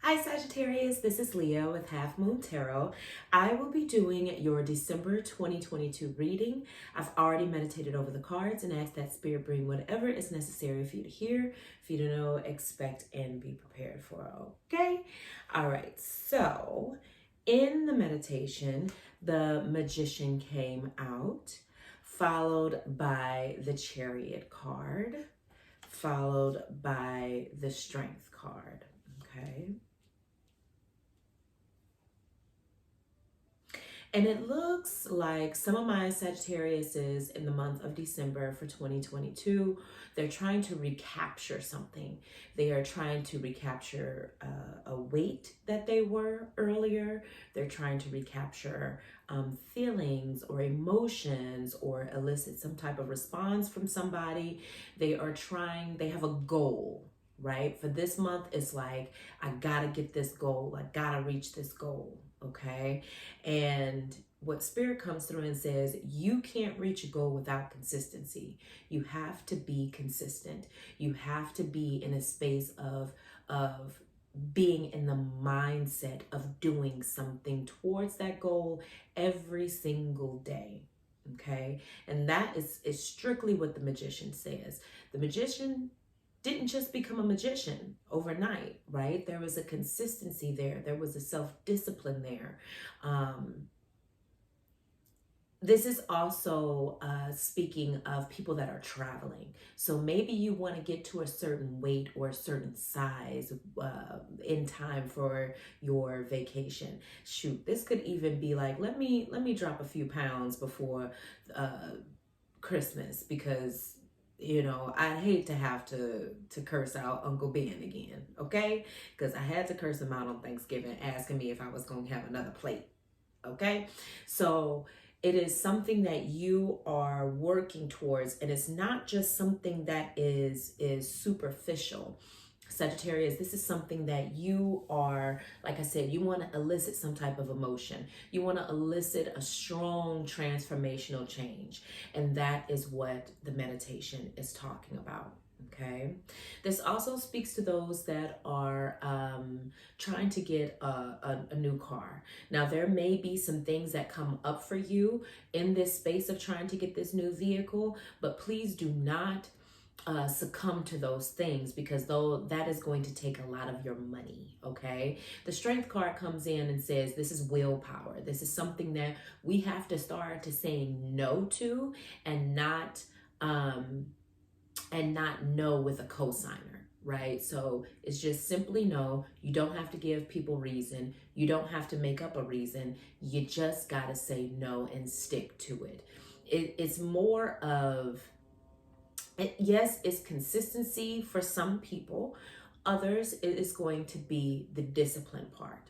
Hi Sagittarius, this is Leah with Half Moon Tarot. I will be doing your December 2022 reading. I've already meditated over the cards and asked that Spirit bring whatever is necessary for you to hear, for you to know, expect, and be prepared for, okay? All right, so in the meditation, the Magician came out, followed by the Chariot card, followed by the Strength card, okay? And it looks like some of my Sagittariuses in the month of December for 2022, they're trying to recapture something. They are trying to recapture a weight that they were earlier. They're trying to recapture feelings or emotions or elicit some type of response from somebody. They have a goal, right? For this month, it's like, I gotta get this goal. I gotta reach this goal, okay? And what Spirit comes through and says, you can't reach a goal without consistency. You have to be consistent. You have to be in a space of being in the mindset of doing something towards that goal every single day. Okay. And that is strictly what the Magician says. The Magician didn't just become a magician overnight, right? There was a consistency there. There was a self-discipline there. This is also speaking of people that are traveling. So maybe you want to get to a certain weight or a certain size in time for your vacation. Shoot, this could even be like, let me drop a few pounds before Christmas, because I hate to have to curse out Uncle Ben again, okay? Because I had to curse him out on Thanksgiving, asking me if I was going to have another plate, okay? So it is something that you are working towards, and it's not just something that is superficial. Sagittarius, this is something that you are, like I said, you want to elicit some type of emotion. You want to elicit a strong transformational change. And that is what the meditation is talking about. Okay. This also speaks to those that are trying to get a new car. Now, there may be some things that come up for you in this space of trying to get this new vehicle, but please do not succumb to those things, because though that is going to take a lot of your money. Okay, the Strength card comes in and says this is willpower. This is something that we have to start to say no to, and not no with a cosigner, right? So it's just simply no. You don't have to give people reason. You don't have to make up a reason. You just got to say no and stick to it. It's more of, yes, it's consistency for some people. Others, it is going to be the discipline part.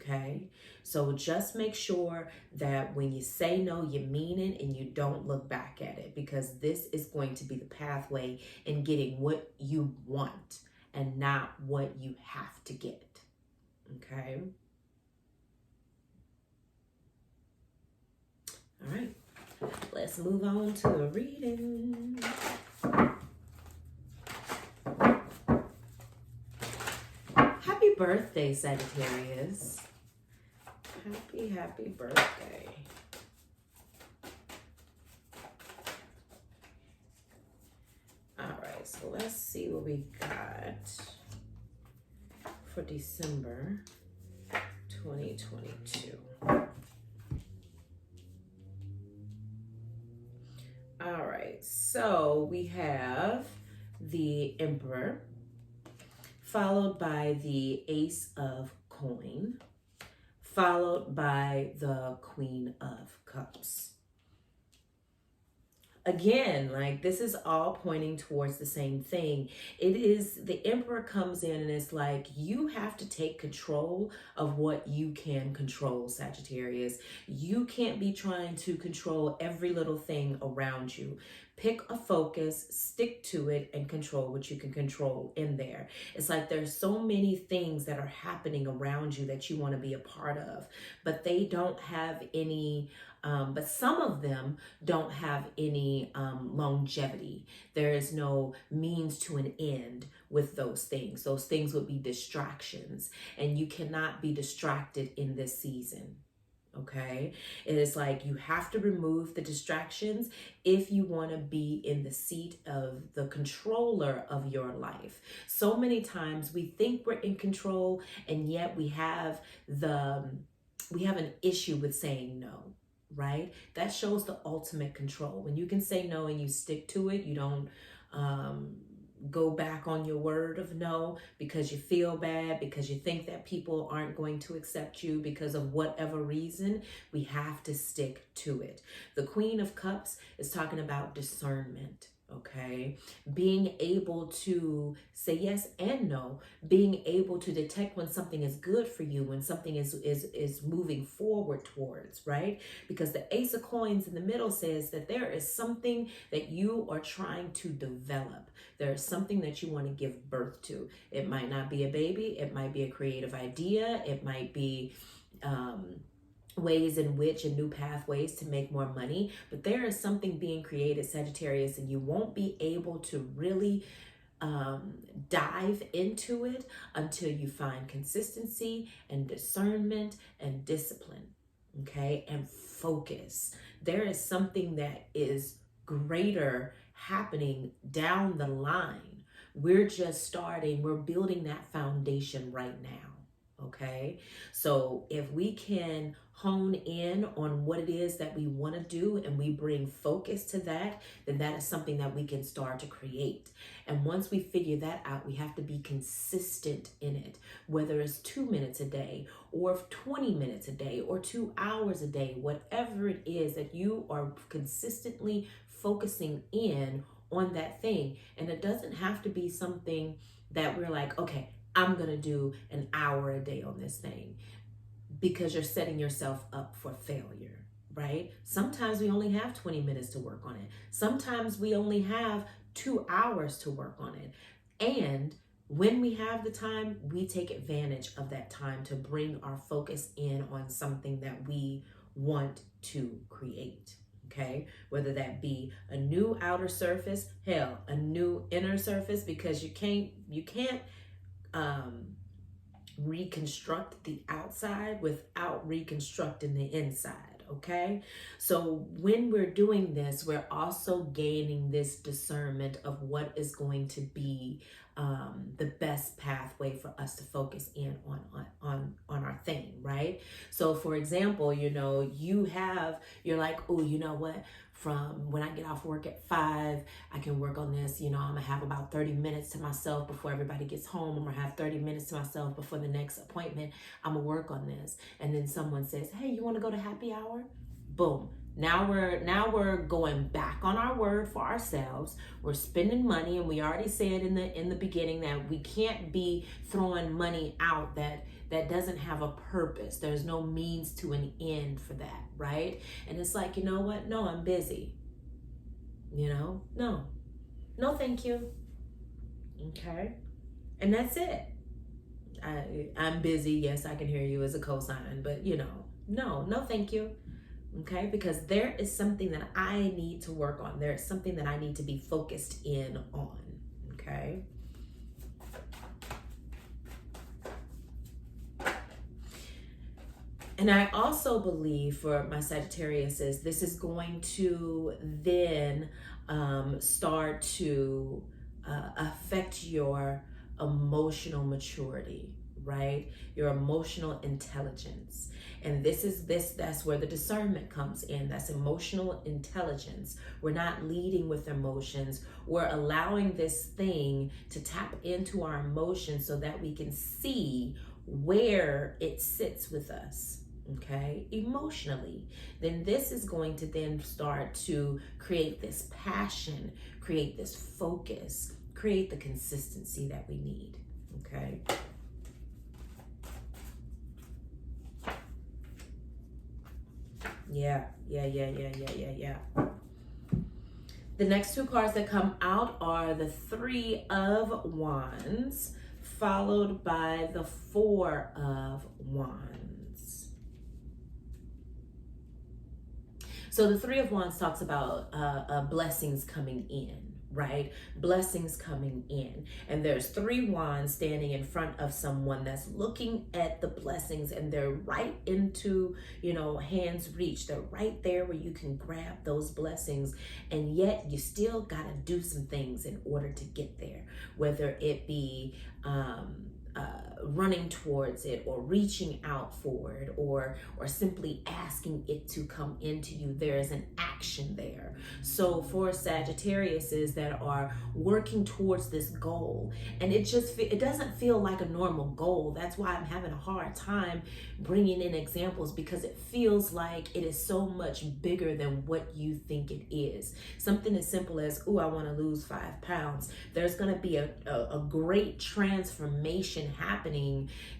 Okay, so just make sure that when you say no, you mean it and you don't look back at it, because this is going to be the pathway in getting what you want and not what you have to get. Okay, all right, let's move on to the reading. Happy birthday, Sagittarius. Happy birthday. All right, so let's see what we got for December 2022. All right, so we have the Emperor, followed by the Ace of Coin, followed by the Queen of Cups. Again, like, this is all pointing towards the same thing. It is, the Emperor comes in and it's like, you have to take control of what you can control, Sagittarius. You can't be trying to control every little thing around you. Pick a focus, stick to it, and control what you can control in there. It's like there's so many things that are happening around you that you want to be a part of, but they don't have any But some of them don't have any longevity. There is no means to an end with those things. Those things would be distractions, and you cannot be distracted in this season. Okay, it is like you have to remove the distractions if you want to be in the seat of the controller of your life. So many times we think we're in control, and yet we have an issue with saying no, right? That shows the ultimate control. When you can say no and you stick to it, you don't go back on your word of no because you feel bad, because you think that people aren't going to accept you because of whatever reason. We have to stick to it. The Queen of Cups is talking about discernment. Okay, being able to say yes and no, being able to detect when something is good for you, when something is moving forward towards, right? Because the Ace of Coins in the middle says that there is something that you are trying to develop. There is something that you want to give birth to. It might not be a baby, it might be a creative idea, it might be ways in which and new pathways to make more money, but there is something being created, Sagittarius, and you won't be able to really dive into it until you find consistency and discernment and discipline, okay, and focus. There is something that is greater happening down the line. We're just starting, we're building that foundation right now, okay? So if we can hone in on what it is that we want to do and we bring focus to that, then that is something that we can start to create. And once we figure that out, we have to be consistent in it, whether it's 2 minutes a day or 20 minutes a day or 2 hours a day, whatever it is that you are consistently focusing in on that thing. And it doesn't have to be something that we're like, okay, I'm going to do an hour a day on this thing, because you're setting yourself up for failure, right? Sometimes we only have 20 minutes to work on it. Sometimes we only have 2 hours to work on it. And when we have the time, we take advantage of that time to bring our focus in on something that we want to create. Okay, whether that be a new outer surface, hell, a new inner surface, because you can't reconstruct the outside without reconstructing the inside. Okay, so when we're doing this, we're also gaining this discernment of what is going to be the best pathway for us to focus in on our thing, right? So for example, you're like, oh, you know what, from when I get off work at 5, I can work on this. I'm gonna have about 30 minutes to myself before everybody gets home. I'm gonna have 30 minutes to myself before the next appointment. I'm gonna work on this. And then someone says, hey, you wanna go to happy hour? Boom. Now we're going back on our word for ourselves. We're spending money, and we already said in the beginning that we can't be throwing money out that doesn't have a purpose. There's no means to an end for that, right? And it's like, you know what? No, I'm busy. No, thank you. Okay, and that's it. I'm busy. Yes, I can hear you as a cosign, but no, thank you. Okay, because there is something that I need to work on. There is something that I need to be focused in on. Okay. And I also believe for my Sagittarius is this is going to then start to affect your emotional maturity, right? Your emotional intelligence. And that's where the discernment comes in. That's emotional intelligence. We're not leading with emotions. We're allowing this thing to tap into our emotions so that we can see where it sits with us, okay, emotionally. Then this is going to then start to create this passion, create this focus, create the consistency that we need, okay? Yeah. The next 2 cards that come out are the 3 of Wands, followed by the 4 of Wands. So the Three of Wands talks about blessings coming in, right? Blessings coming in. And there's three wands standing in front of someone that's looking at the blessings, and they're right into, hands reach. They're right there where you can grab those blessings. And yet you still got to do some things in order to get there, whether it be running towards it, or reaching out for it, or simply asking it to come into you. There is an action there. So for Sagittariuses that are working towards this goal, and it doesn't feel like a normal goal. That's why I'm having a hard time bringing in examples, because it feels like it is so much bigger than what you think it is. Something as simple as, "Ooh, I want to lose 5 pounds." There's going to be a great transformation happening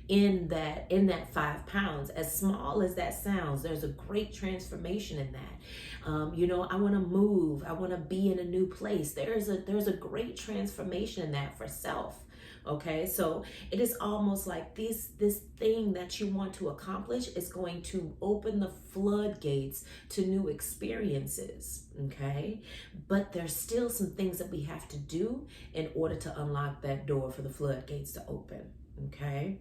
in that 5 pounds. As small as that sounds, there's a great transformation in that. I want to move. I want to be in a new place. There's a great transformation in that for self. Okay, so it is almost like this thing that you want to accomplish is going to open the floodgates to new experiences. Okay, but there's still some things that we have to do in order to unlock that door for the floodgates to open. Okay.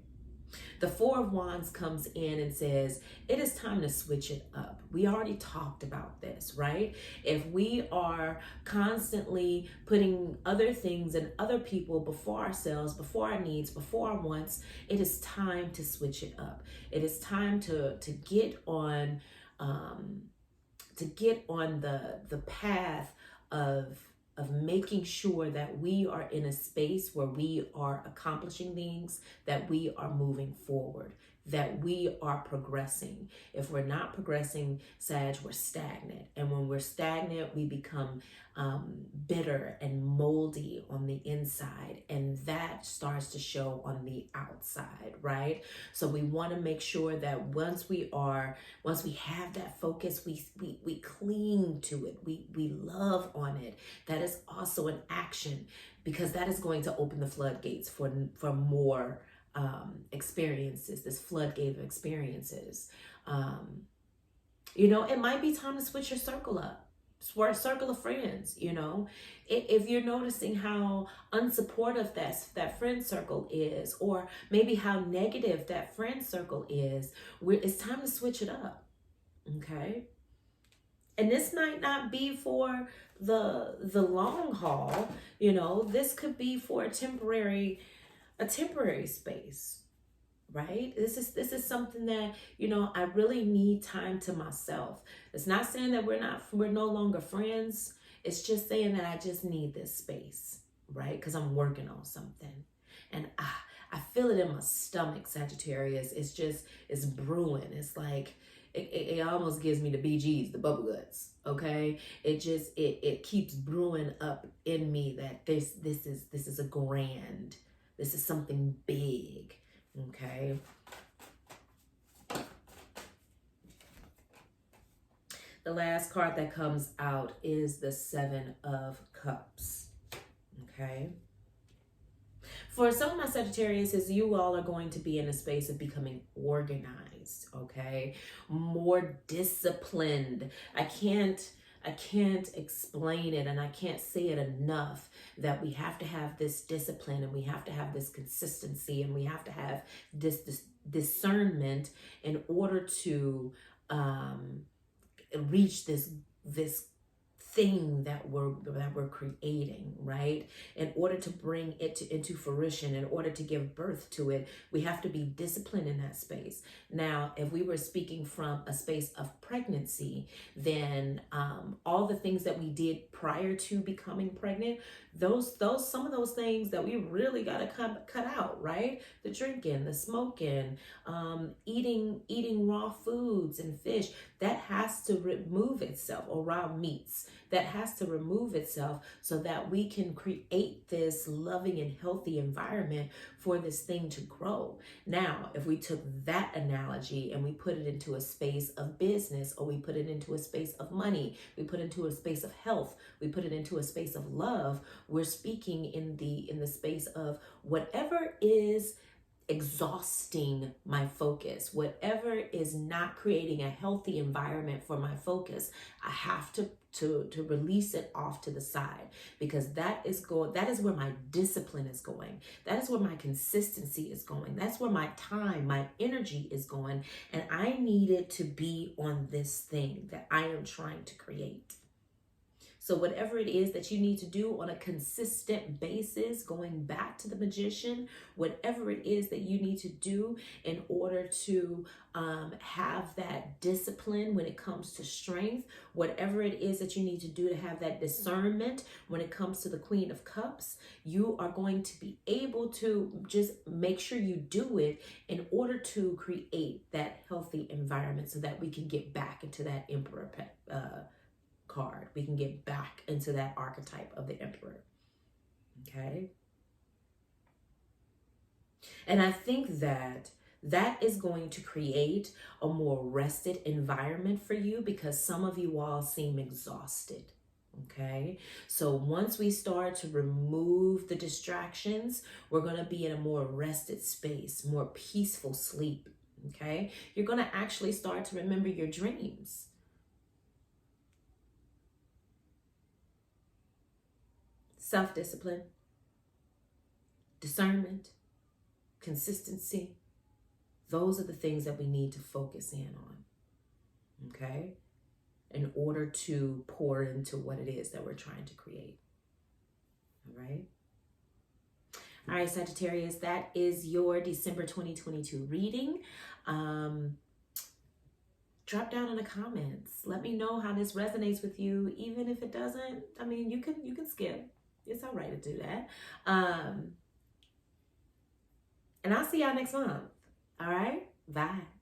The Four of Wands comes in and says, it is time to switch it up. We already talked about this, right? If we are constantly putting other things and other people before ourselves, before our needs, before our wants, it is time to switch it up. It is time to get on the path of making sure that we are in a space where we are accomplishing things, that we are moving forward, that we are progressing. If we're not progressing, Sag, we're stagnant. And when we're stagnant, we become bitter and moldy on the inside, and that starts to show on the outside, right? So we want to make sure that once we have that focus, we cling to it, we love on it. That is also an action, because that is going to open the floodgates for more experiences, this floodgate of experiences. It might be time to switch your circle up. For a circle of friends, if you're noticing how unsupportive that friend circle is, or maybe how negative that friend circle is, it's time to switch it up. Okay. And this might not be for the long haul. This could be for a temporary space. Right? This is something that, I really need time to myself. It's not saying that we're no longer friends. It's just saying that I just need this space, right? Because I'm working on something. And I feel it in my stomach, Sagittarius. It's brewing. It's like, it almost gives me the BGs, the bubble guts. Okay. It keeps brewing up in me that this is a grand, this is something big. Okay. The last card that comes out is the Seven of Cups. Okay. For some of my Sagittarius, you all are going to be in a space of becoming organized, okay? More disciplined. I can't explain it, and I can't say it enough, that we have to have this discipline, and we have to have this consistency, and we have to have this discernment in order to reach this thing that we're creating, right? In order to bring it into fruition, in order to give birth to it, we have to be disciplined in that space. Now, if we were speaking from a space of pregnancy, then all the things that we did prior to becoming pregnant, some of those things that we really got to cut out, right? The drinking, the smoking, eating raw foods and fish, that has to remove itself, or raw meats, that has to remove itself, so that we can create this loving and healthy environment for this thing to grow. Now, if we took that analogy and we put it into a space of business, or we put it into a space of money, we put it into a space of health, we put it into a space of love, we're speaking in the space of whatever is exhausting my focus, whatever is not creating a healthy environment for my focus, I have to release it off to the side, because that is where my discipline is going. That is where my consistency is going. That's where my time, my energy is going. And I need it to be on this thing that I am trying to create. So whatever it is that you need to do on a consistent basis, going back to the magician, whatever it is that you need to do in order to have that discipline when it comes to strength, whatever it is that you need to do to have that discernment when it comes to the Queen of Cups, you are going to be able to just make sure you do it in order to create that healthy environment so that we can get back into that Emperor card. We can get back into that archetype of the Emperor. Okay. And I think that is going to create a more rested environment for you, because some of you all seem exhausted. Okay. So once we start to remove the distractions, we're going to be in a more rested space, more peaceful sleep. Okay. You're going to actually start to remember your dreams. Self-discipline, discernment, consistency. Those are the things that we need to focus in on, okay, in order to pour into what it is that we're trying to create. All right. All right, Sagittarius, that is your December 2022 reading. Drop down in the comments. Let me know how this resonates with you. Even if it doesn't, I mean, you can skip. It's all right to do that. And I'll see y'all next month. All right. Bye.